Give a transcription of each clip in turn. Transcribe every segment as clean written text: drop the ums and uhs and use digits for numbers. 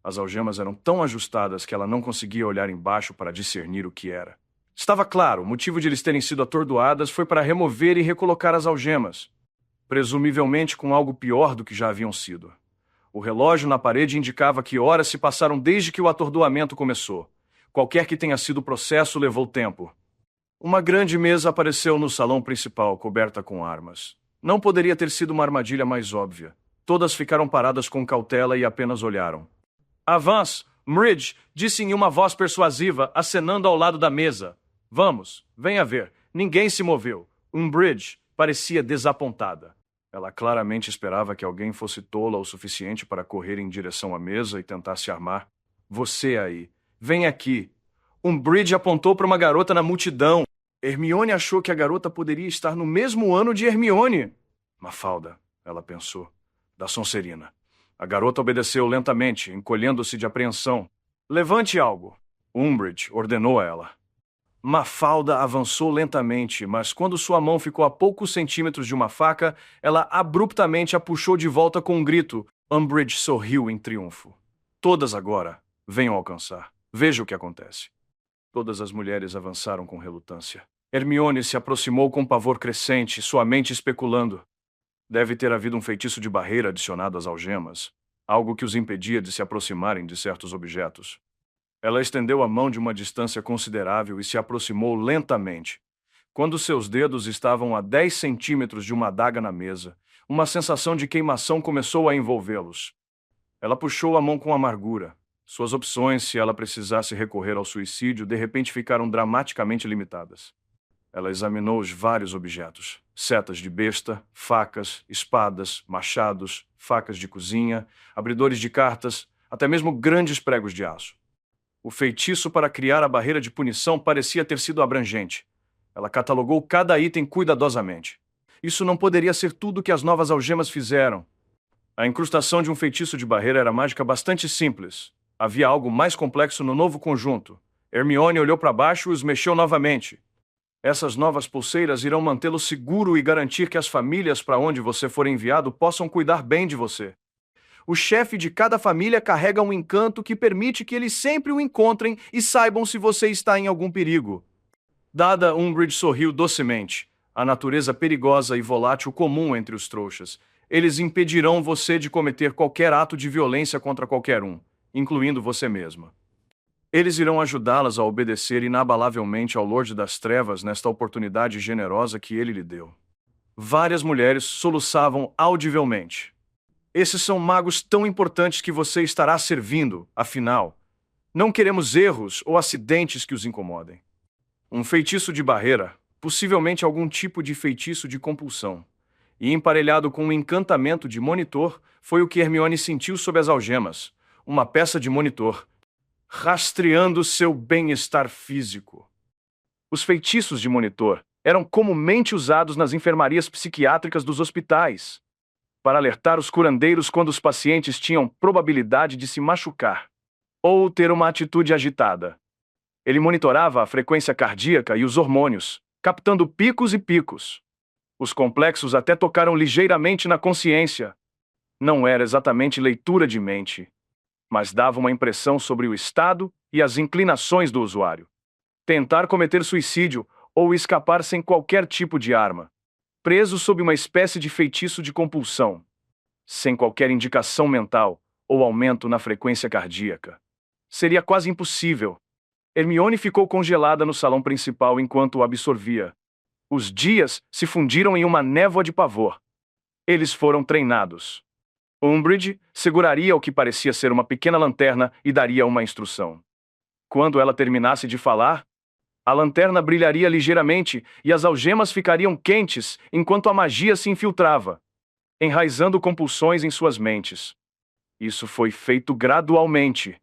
As algemas eram tão ajustadas que ela não conseguia olhar embaixo para discernir o que era. Estava claro, o motivo de eles terem sido atordoadas foi para remover e recolocar as algemas, presumivelmente com algo pior do que já haviam sido. O relógio na parede indicava que horas se passaram desde que o atordoamento começou. Qualquer que tenha sido o processo levou tempo. Uma grande mesa apareceu no salão principal, coberta com armas. Não poderia ter sido uma armadilha mais óbvia. Todas ficaram paradas com cautela e apenas olharam. Avance! Mridge disse em uma voz persuasiva, acenando ao lado da mesa. Vamos, venha ver. Ninguém se moveu. Mridge parecia desapontada. Ela claramente esperava que alguém fosse tola o suficiente para correr em direção à mesa e tentar se armar. Você aí. Vem aqui. Umbridge apontou para uma garota na multidão. Hermione achou que a garota poderia estar no mesmo ano de Hermione. Mafalda, ela pensou, da Sonserina. A garota obedeceu lentamente, encolhendo-se de apreensão. Levante algo. Umbridge ordenou a ela. Mafalda avançou lentamente, mas quando sua mão ficou a poucos centímetros de uma faca, ela abruptamente a puxou de volta com um grito. Umbridge sorriu em triunfo. Todas agora, venham alcançar. Veja o que acontece. Todas as mulheres avançaram com relutância. Hermione se aproximou com pavor crescente, sua mente especulando. Deve ter havido um feitiço de barreira adicionado às algemas, algo que os impedia de se aproximarem de certos objetos. Ela estendeu a mão de uma distância considerável e se aproximou lentamente. Quando seus dedos estavam a 10 centímetros de uma adaga na mesa, uma sensação de queimação começou a envolvê-los. Ela puxou a mão com amargura. Suas opções, se ela precisasse recorrer ao suicídio, de repente ficaram dramaticamente limitadas. Ela examinou os vários objetos. Setas de besta, facas, espadas, machados, facas de cozinha, abridores de cartas, até mesmo grandes pregos de aço. O feitiço para criar a barreira de punição parecia ter sido abrangente. Ela catalogou cada item cuidadosamente. Isso não poderia ser tudo que as novas algemas fizeram. A incrustação de um feitiço de barreira era mágica bastante simples. Havia algo mais complexo no novo conjunto. Hermione olhou para baixo e os mexeu novamente. Essas novas pulseiras irão mantê-lo seguro e garantir que as famílias para onde você for enviado possam cuidar bem de você. O chefe de cada família carrega um encanto que permite que eles sempre o encontrem e saibam se você está em algum perigo. Dada Umbridge sorriu docemente. A natureza perigosa e volátil comum entre os trouxas. Eles impedirão você de cometer qualquer ato de violência contra qualquer um, incluindo você mesma. Eles irão ajudá-las a obedecer inabalavelmente ao Lorde das Trevas nesta oportunidade generosa que ele lhe deu. Várias mulheres soluçavam audivelmente. Esses são magos tão importantes que você estará servindo, afinal. Não queremos erros ou acidentes que os incomodem. Um feitiço de barreira, possivelmente algum tipo de feitiço de compulsão, e emparelhado com um encantamento de monitor, foi o que Hermione sentiu sob as algemas. Uma peça de monitor, rastreando seu bem-estar físico. Os feitiços de monitor eram comumente usados nas enfermarias psiquiátricas dos hospitais, para alertar os curandeiros quando os pacientes tinham probabilidade de se machucar ou ter uma atitude agitada. Ele monitorava a frequência cardíaca e os hormônios, captando picos e picos. Os complexos até tocaram ligeiramente na consciência. Não era exatamente leitura de mente, mas dava uma impressão sobre o estado e as inclinações do usuário. Tentar cometer suicídio ou escapar sem qualquer tipo de arma. Preso sob uma espécie de feitiço de compulsão. Sem qualquer indicação mental ou aumento na frequência cardíaca. Seria quase impossível. Hermione ficou congelada no salão principal enquanto o absorvia. Os dias se fundiram em uma névoa de pavor. Eles foram treinados. Umbridge seguraria o que parecia ser uma pequena lanterna e daria uma instrução. Quando ela terminasse de falar, a lanterna brilharia ligeiramente e as algemas ficariam quentes enquanto a magia se infiltrava, enraizando compulsões em suas mentes. Isso foi feito gradualmente.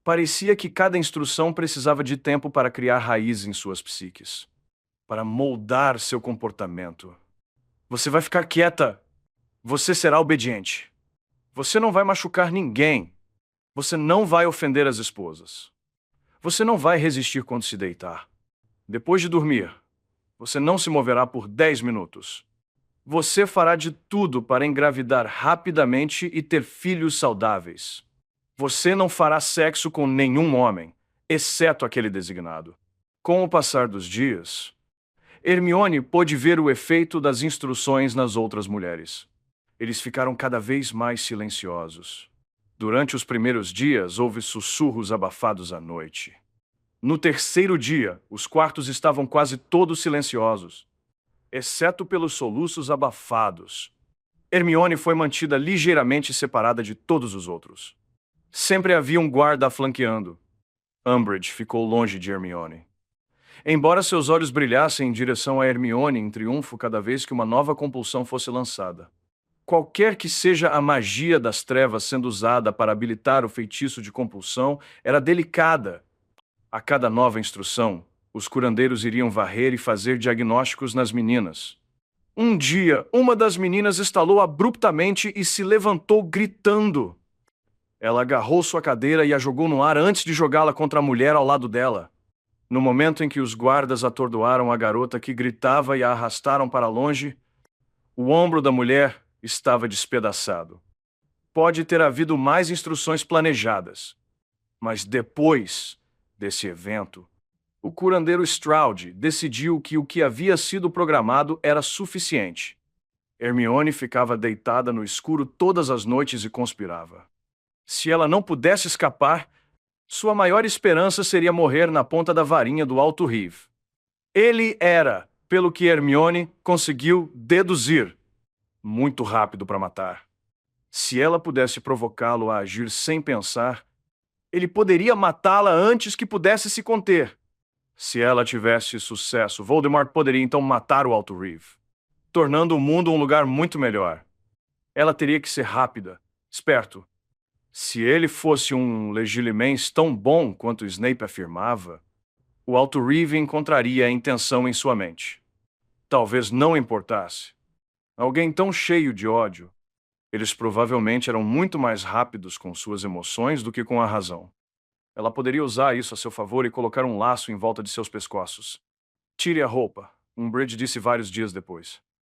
Parecia que cada instrução precisava de tempo para criar raízes em suas psiques, para moldar seu comportamento. Você vai ficar quieta. Você será obediente. Você não vai machucar ninguém. Você não vai ofender as esposas. Você não vai resistir quando se deitar. Depois de dormir, você não se moverá por 10 minutos. Você fará de tudo para engravidar rapidamente e ter filhos saudáveis. Você não fará sexo com nenhum homem, exceto aquele designado. Com o passar dos dias, Hermione pôde ver o efeito das instruções nas outras mulheres. Eles ficaram cada vez mais silenciosos. Durante os primeiros dias, houve sussurros abafados à noite. No terceiro dia, os quartos estavam quase todos silenciosos, exceto pelos soluços abafados. Hermione foi mantida ligeiramente separada de todos os outros. Sempre havia um guarda a flanqueando. Umbridge ficou longe de Hermione. Embora seus olhos brilhassem em direção a Hermione em triunfo cada vez que uma nova compulsão fosse lançada. Qualquer que seja a magia das trevas sendo usada para habilitar o feitiço de compulsão era delicada. A cada nova instrução, os curandeiros iriam varrer e fazer diagnósticos nas meninas. Um dia, uma das meninas estalou abruptamente e se levantou gritando. Ela agarrou sua cadeira e a jogou no ar antes de jogá-la contra a mulher ao lado dela. No momento em que os guardas atordoaram a garota que gritava e a arrastaram para longe, o ombro da mulher estava despedaçado. Pode ter havido mais instruções planejadas, mas depois desse evento, o curandeiro Stroud decidiu que o que havia sido programado era suficiente. Hermione ficava deitada no escuro todas as noites e conspirava. Se ela não pudesse escapar, sua maior esperança seria morrer na ponta da varinha do Alto Rive. Ele era, pelo que Hermione conseguiu deduzir, muito rápido para matar. Se ela pudesse provocá-lo a agir sem pensar, ele poderia matá-la antes que pudesse se conter. Se ela tivesse sucesso, Voldemort poderia então matar o Alto Rive, tornando o mundo um lugar muito melhor. Ela teria que ser rápida, esperto. Se ele fosse um Legilimens tão bom quanto Snape afirmava, o Alto Rive encontraria a intenção em sua mente. Talvez não importasse. Alguém tão cheio de ódio. Eles provavelmente eram muito mais rápidos com suas emoções do que com a razão. Ela poderia usar isso a seu favor e colocar um laço em volta de seus pescoços. Tire a roupa, Umbridge disse vários dias depois.